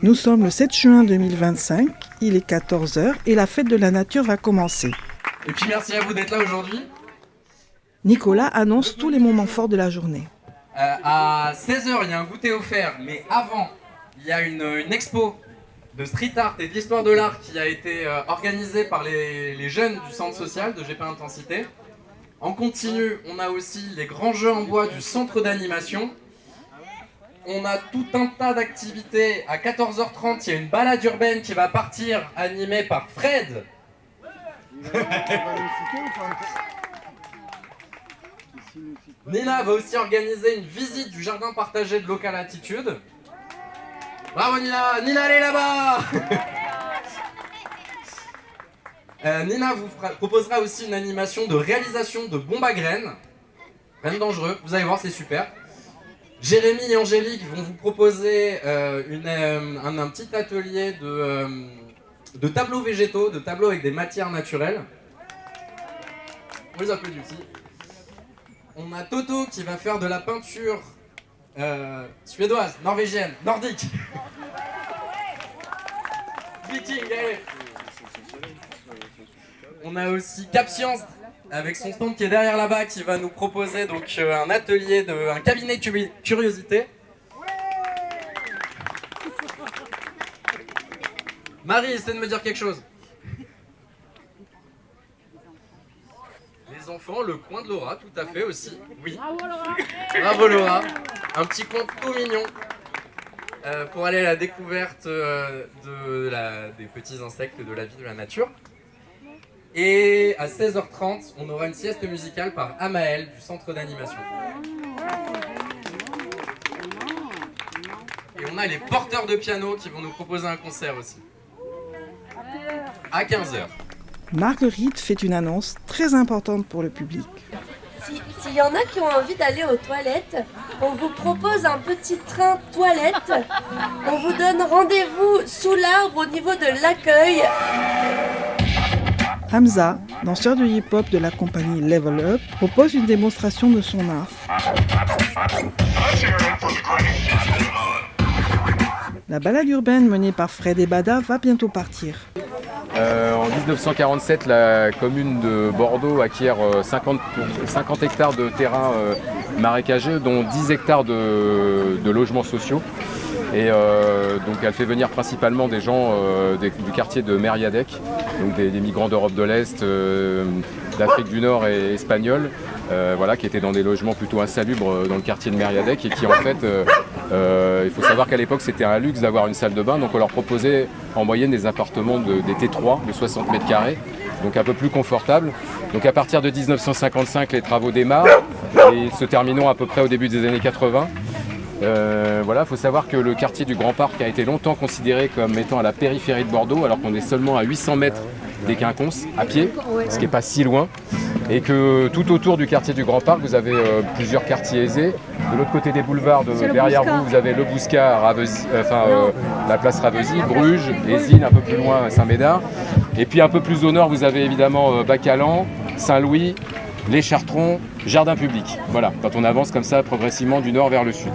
Nous sommes le 7 juin 2025, il est 14 h et la fête de la nature va commencer. Et puis merci à vous d'être là aujourd'hui. Nicolas annonce tous les moments forts de la journée. À 16 h, il y a un goûter offert, mais avant, il y a une expo de street art et d'histoire de l'art qui a été organisée par les jeunes du centre social de GP Intensité. En continu, on a aussi les grands jeux en bois du centre d'animation. On a tout un tas d'activités. À 14 h 30, il y a une balade urbaine qui va partir, animée par Fred. Nina va aussi organiser une visite du jardin partagé de Local Attitude. Bravo Nina! Nina, allez là-bas! Nina vous proposera aussi une animation de réalisation de bombes à graines. Rien de dangereux, vous allez voir, c'est super. Jérémy et Angélique vont vous proposer un petit atelier de tableaux végétaux, de tableaux avec des matières naturelles. On les applaudit aussi. On a Toto qui va faire de la peinture suédoise, norvégienne, nordique. Viking, allez. On a aussi Cap Science avec son stand qui est derrière là-bas qui va nous proposer donc un atelier, un cabinet de curiosité. Marie, essaie de me dire quelque chose. Les enfants, le coin de Laura, tout à fait aussi. Oui. Bravo Laura. Bravo Laura. Un petit coin tout mignon pour aller à la découverte des petits insectes de la vie de la nature. Et à 16 h 30, on aura une sieste musicale par Amael du centre d'animation. Et on a les porteurs de piano qui vont nous proposer un concert aussi. À 15 h. Marguerite fait une annonce très importante pour le public. S'il y en a qui ont envie d'aller aux toilettes, on vous propose un petit train toilette. On vous donne rendez-vous sous l'arbre au niveau de l'accueil. Hamza, danseur de hip-hop de la compagnie Level Up, propose une démonstration de son art. La balade urbaine menée par Fred et Bada va bientôt partir. En 1947, la commune de Bordeaux acquiert 50 hectares de terrain marécageux, dont 10 hectares de logements sociaux. Et donc elle fait venir principalement des gens du quartier de Mériadec, donc des migrants d'Europe de l'Est, d'Afrique du Nord et espagnols, qui étaient dans des logements plutôt insalubres dans le quartier de Mériadec et qui en fait, il faut savoir qu'à l'époque c'était un luxe d'avoir une salle de bain, donc on leur proposait en moyenne des appartements des T3 de 60 mètres carrés, donc un peu plus confortables. Donc à partir de 1955 les travaux démarrent et se terminent à peu près au début des années 80. Il faut savoir que le quartier du Grand Parc a été longtemps considéré comme étant à la périphérie de Bordeaux, alors qu'on est seulement à 800 mètres des Quinconces, à pied, ce qui n'est pas si loin. Et que tout autour du quartier du Grand Parc, vous avez plusieurs quartiers aisés. De l'autre côté des boulevards, derrière vous avez le Bouscat, la place Ravesi, Bruges, Ézine, un peu plus loin Saint-Médard. Et puis un peu plus au nord, vous avez évidemment Bacalan, Saint-Louis, les Chartrons, jardin public. Voilà, quand on avance comme ça progressivement du nord vers le sud.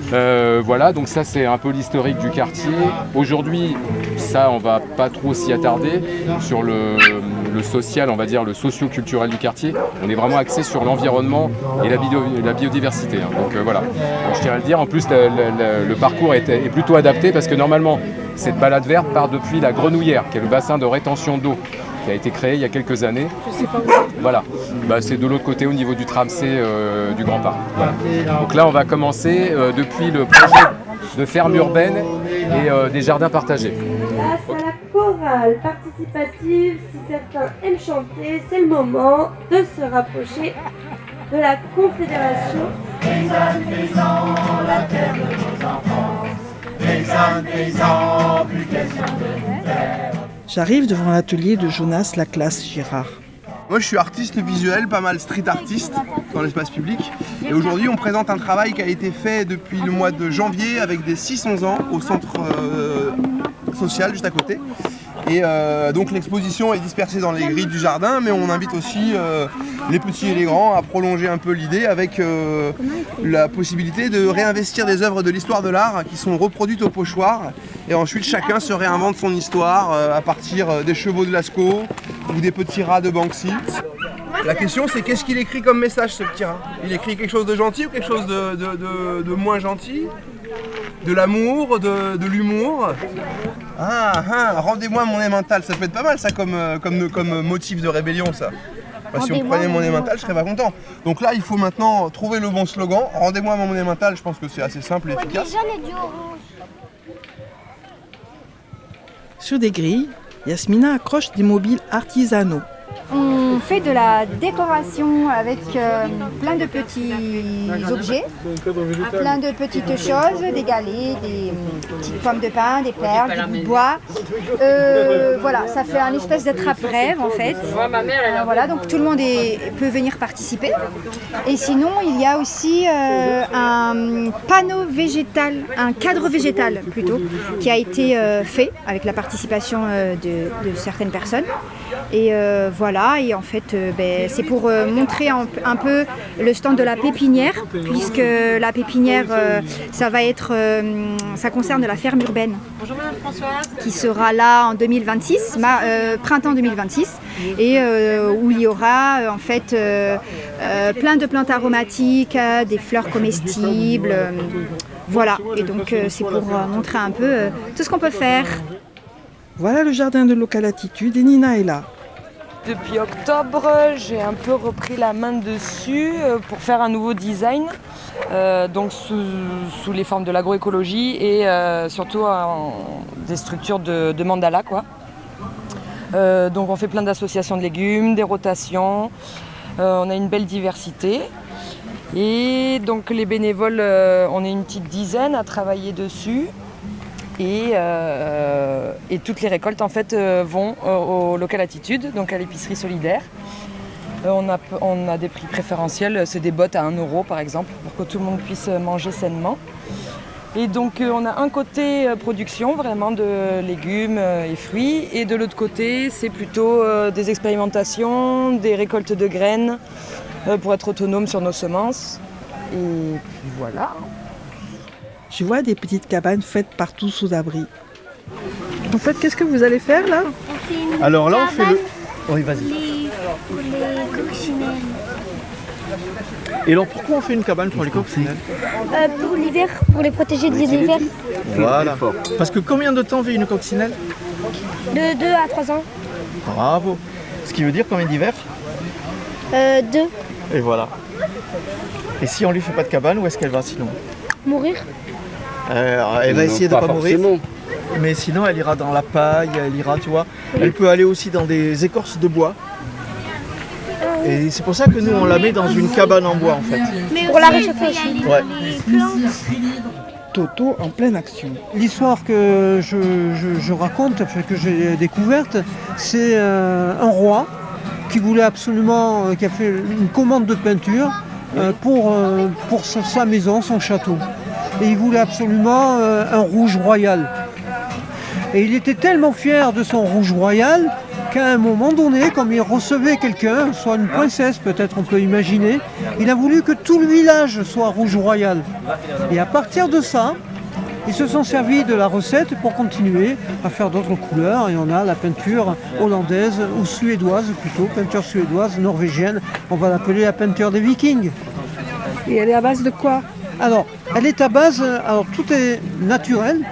Donc ça c'est un peu l'historique du quartier. Aujourd'hui, ça on va pas trop s'y attarder sur le social, on va dire le socio-culturel du quartier. On est vraiment axé sur l'environnement et la biodiversité. Donc je tiens à le dire. En plus le parcours est plutôt adapté parce que normalement cette balade verte part depuis la Grenouillère, qui est le bassin de rétention d'eau qui a été créé il y a quelques années. Je sais pas où. Voilà, c'est de l'autre côté au niveau du tram C du Grand Parc. Voilà. Donc là on va commencer depuis le projet de ferme urbaine et des jardins partagés. Grâce à la chorale participative, si certains aiment chanter, c'est le moment de se rapprocher de la Confédération. Paysans, la terre de nos enfants. Paysans, plus question de nous faire. J'arrive devant l'atelier de Jonas Laclasse Girard. Moi je suis artiste visuel, pas mal street artiste dans l'espace public. Et aujourd'hui on présente un travail qui a été fait depuis le mois de janvier avec des 6-11 ans au centre social juste à côté. Et donc l'exposition est dispersée dans les grilles du jardin, mais on invite aussi les petits et les grands à prolonger un peu l'idée avec la possibilité de réinvestir des œuvres de l'histoire de l'art qui sont reproduites au pochoir Et ensuite, chacun se réinvente son histoire à partir des chevaux de Lascaux ou des petits rats de Banksy. La question, c'est qu'est-ce qu'il écrit comme message, ce petit rat? Il écrit quelque chose de gentil ou quelque chose de moins gentil? De l'amour, de l'humour? Rendez-moi mon emmental, ça peut être pas mal ça comme motif de rébellion, ça. Si on prenait mon emmental, je serais pas content. Donc là, il faut maintenant trouver le bon slogan. Rendez-moi mon emmental, je pense que c'est assez simple et efficace. Sur des grilles, Yasmina accroche des mobiles artisanaux. On fait de la décoration avec plein de petits objets, plein de petites choses, des galets, des petites pommes de pin, des perles, des bouts de bois. Voilà, ça fait un espèce d'attrape-rêve en fait. Voilà, donc tout le monde peut venir participer. Et sinon, il y a aussi un panneau végétal, un cadre végétal plutôt, qui a été fait avec la participation de certaines personnes. Et voilà, et en fait c'est pour montrer un peu le stand de la pépinière, puisque la pépinière ça concerne la ferme urbaine. Bonjour Madame Françoise. Qui sera là en 2026, printemps 2026, et où il y aura en fait plein de plantes aromatiques, des fleurs comestibles, voilà, et donc c'est pour montrer un peu tout ce qu'on peut faire. Voilà le jardin de Local Attitude et Nina est là. Depuis octobre, j'ai un peu repris la main dessus pour faire un nouveau design, donc sous les formes de l'agroécologie et surtout des structures de mandala, quoi. Donc on fait plein d'associations de légumes, des rotations, on a une belle diversité. Et donc les bénévoles, on est une petite dizaine à travailler dessus. Et toutes les récoltes en fait vont au Local Attitude, donc à l'épicerie solidaire. On a des prix préférentiels, c'est des bottes à 1 € par exemple, pour que tout le monde puisse manger sainement. Et donc on a un côté production vraiment de légumes et fruits, et de l'autre côté c'est plutôt des expérimentations, des récoltes de graines pour être autonome sur nos semences. Et puis voilà. Je vois des petites cabanes faites partout sous abri. En fait, qu'est-ce que vous allez faire là? Alors là, on fait le... Oui, vas-y. Les coccinelles. Et alors, pourquoi on fait une cabane pour les coccinelles? Pour l'hiver, pour les protéger de l'hiver. Voilà. Parce que combien de temps vit une coccinelle? De 2 à 3 ans. Bravo. Ce qui veut dire combien d'hiver? 2. Et voilà. Et si on lui fait pas de cabane, où est-ce qu'elle va sinon? Mourir. Elle va essayer de ne pas mourir, mais sinon elle ira dans la paille, elle ira, tu vois. Elle peut aller aussi dans des écorces de bois. Et c'est pour ça que nous on la met dans une cabane en bois en fait. Mais pour la réchauffer aussi. Ouais. Toto en pleine action. L'histoire que je raconte, que j'ai découverte, c'est un roi qui voulait absolument, qui a fait une commande de peinture pour sa maison, son château. Et il voulait absolument un rouge royal. Et il était tellement fier de son rouge royal qu'à un moment donné, comme il recevait quelqu'un, soit une princesse peut-être on peut imaginer, il a voulu que tout le village soit rouge royal. Et à partir de ça, ils se sont servis de la recette pour continuer à faire d'autres couleurs. Et on a la peinture hollandaise ou suédoise plutôt, peinture suédoise, norvégienne. On va l'appeler la peinture des Vikings. Et elle est à base de quoi? Alors, elle est à base, alors tout est naturel,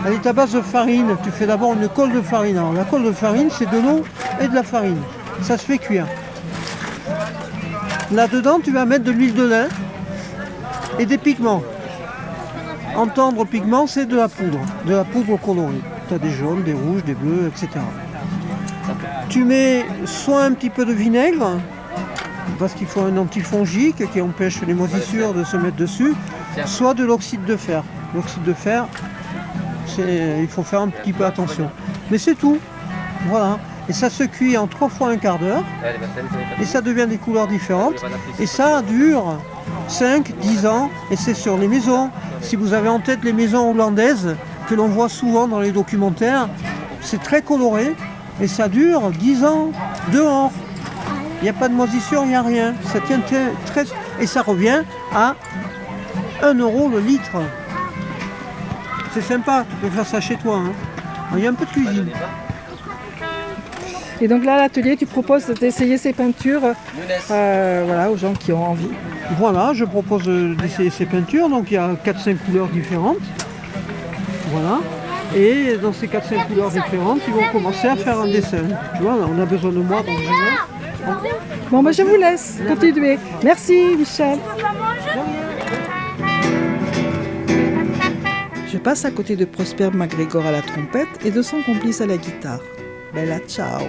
elle est à base de farine. Tu fais d'abord une colle de farine. Alors la colle de farine, c'est de l'eau et de la farine. Ça se fait cuire. Là-dedans, tu vas mettre de l'huile de lin et des pigments. En tendre pigments, c'est de la poudre colorée. Tu as des jaunes, des rouges, des bleus, etc. Tu mets soit un petit peu de vinaigre, parce qu'il faut un antifongique qui empêche les moisissures de se mettre dessus, soit de l'oxyde de fer. L'oxyde de fer, il faut faire un petit peu attention. Mais c'est tout. Voilà. Et ça se cuit en 3 fois un quart d'heure. Et ça devient des couleurs différentes. Et ça dure 5, 10 ans. Et c'est sur les maisons. Si vous avez en tête les maisons hollandaises, que l'on voit souvent dans les documentaires, c'est très coloré. Et ça dure 10 ans dehors. Il n'y a pas de moisissure, il n'y a rien. Ça tient très... Et ça revient à 1 € le litre. C'est sympa, tu peux faire ça chez toi. Hein. Il y a un peu de cuisine. Et donc là, à l'atelier, tu proposes d'essayer ces peintures voilà, aux gens qui ont envie. Voilà, je propose d'essayer ces peintures. Donc il y a 4-5 couleurs différentes. Voilà. Et dans ces 4-5 couleurs différentes, ils vont commencer à faire un dessin. Tu vois, on a besoin de moi, donc je vais. Bon, je vous laisse continuer. Merci, Michel. Je passe à côté de Prosper MacGregor à la trompette et de son complice à la guitare. Bella ciao.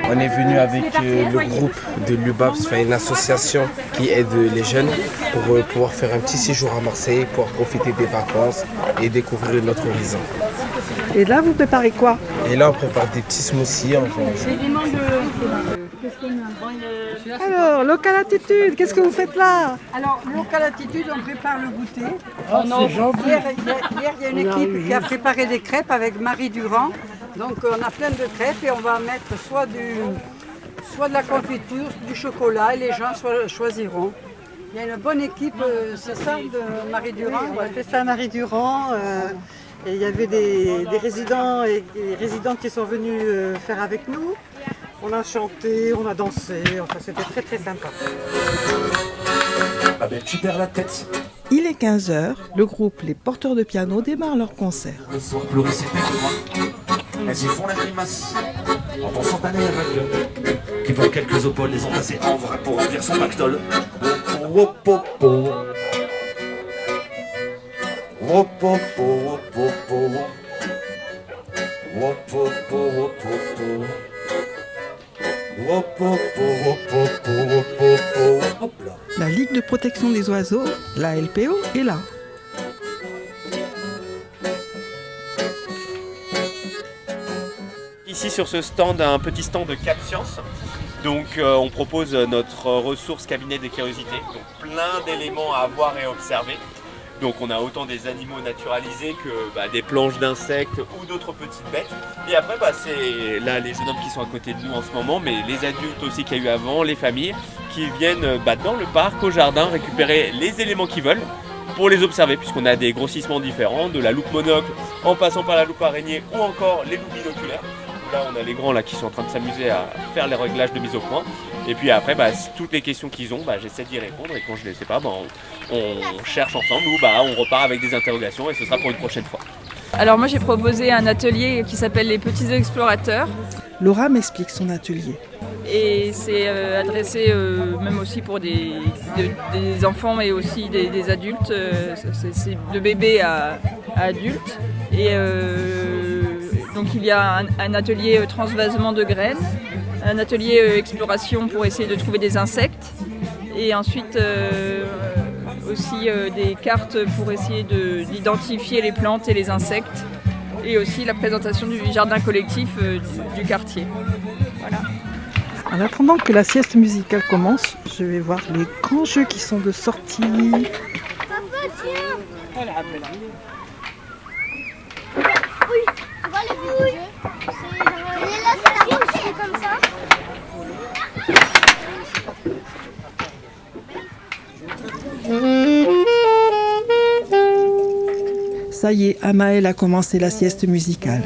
On est venu avec le groupe de l'UBAPS, une association qui aide les jeunes pour pouvoir faire un petit séjour à Marseille, pour profiter des vacances et découvrir notre horizon. Et là, vous préparez quoi? Et là, on prépare des petits smoothies. Alors, Local Attitude, qu'est-ce que vous faites là? Alors, Local Attitude, on prépare le goûter. C'est gentil. Hier, il y a une équipe qui a préparé des crêpes avec Marie Durand. Donc, on a plein de crêpes et on va mettre soit de la confiture, du chocolat et les gens choisiront. Il y a une bonne équipe, c'est ça, de Marie Durand? Ouais, c'est ça, Marie Durand. Et il y avait des résidents et des résidentes qui sont venus faire avec nous. On a chanté, on a dansé, enfin c'était très très sympa. Ah ben tu perds la tête. Il est 15h, le groupe Les Porteurs de Piano démarre leur concert. Le soir, pleurer c'est pas de moi. Elles y font la grimace, en dansant à l'air aveugle, qui pour quelques opaules les ont passés en vrai pour remplir son pactole. La Ligue de protection des oiseaux, la LPO, est là. Ici sur ce stand, un petit stand de Cap Science. Donc on propose notre ressource cabinet des curiosités. Donc plein d'éléments à voir et observer. Donc on a autant des animaux naturalisés que des planches d'insectes ou d'autres petites bêtes. Et après c'est là les jeunes hommes qui sont à côté de nous en ce moment, mais les adultes aussi qu'il y a eu avant, les familles, qui viennent dans le parc, au jardin, récupérer les éléments qu'ils veulent pour les observer, puisqu'on a des grossissements différents, de la loupe monocle en passant par la loupe araignée ou encore les loupes binoculaires. Là on a les grands là qui sont en train de s'amuser à faire les réglages de mise au point. Et puis après toutes les questions qu'ils ont, j'essaie d'y répondre, et quand je ne les sais pas, on cherche ensemble ou on repart avec des interrogations et ce sera pour une prochaine fois. Alors moi j'ai proposé un atelier qui s'appelle les petits explorateurs. Laura m'explique son atelier. Et c'est adressé même aussi pour des enfants mais aussi des adultes, c'est de bébés à adultes. Et donc il y a un atelier transvasement de graines, un atelier exploration pour essayer de trouver des insectes et ensuite aussi des cartes pour essayer d'identifier les plantes et les insectes et aussi la présentation du jardin collectif du quartier. Voilà. En attendant que la sieste musicale commence, je vais voir les grands jeux qui sont de sortie. Papa, tiens. Oui, tu vois les bouilles. C'est comme ça. Ça y est, Amaël a commencé la sieste musicale.